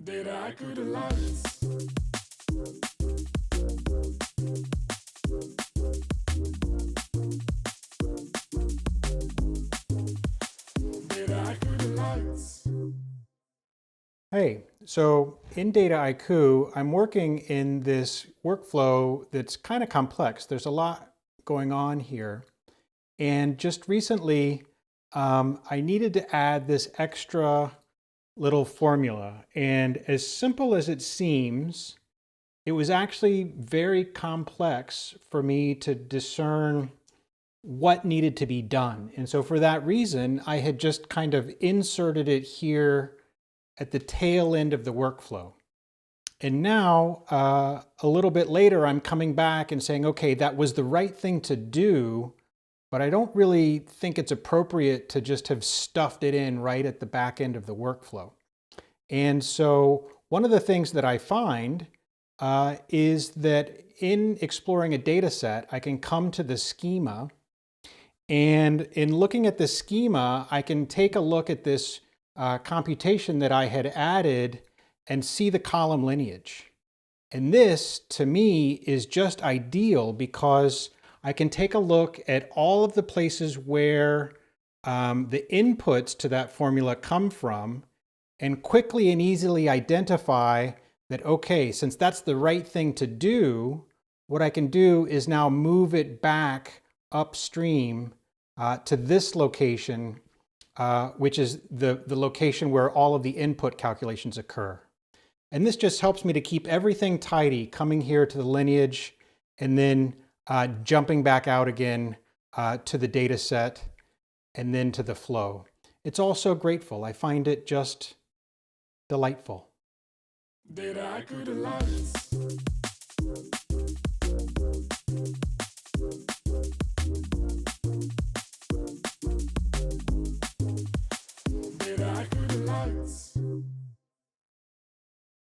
Dataiku Delights. Dataiku Delights. Hey, so in Dataiku, I'm working in this workflow that's kind of complex. There's a lot going on here. And just recently, I needed to add this extra little formula. And as simple as it seems, it was actually very complex for me to discern what needed to be done. And so for that reason, I had just kind of inserted it here at the tail end of the workflow. And now, a little bit later, I'm coming back and saying, okay, that was the right thing to do, but I don't really think it's appropriate to just have stuffed it in right at the back end of the workflow. And so one of the things that I find is that in exploring a data set, I can come to the schema, and in looking at the schema, I can take a look at this computation that I had added and see the column lineage. And this, to me, is just ideal because I can take a look at all of the places where the inputs to that formula come from and quickly and easily identify that, okay, since that's the right thing to do, what I can do is now move it back upstream to this location, which is the location where all of the input calculations occur. And this just helps me to keep everything tidy, coming here to the lineage and then jumping back out again to the data set and then to the flow. It's also grateful. I find it just delightful. Dataiku Delights. Dataiku Delights.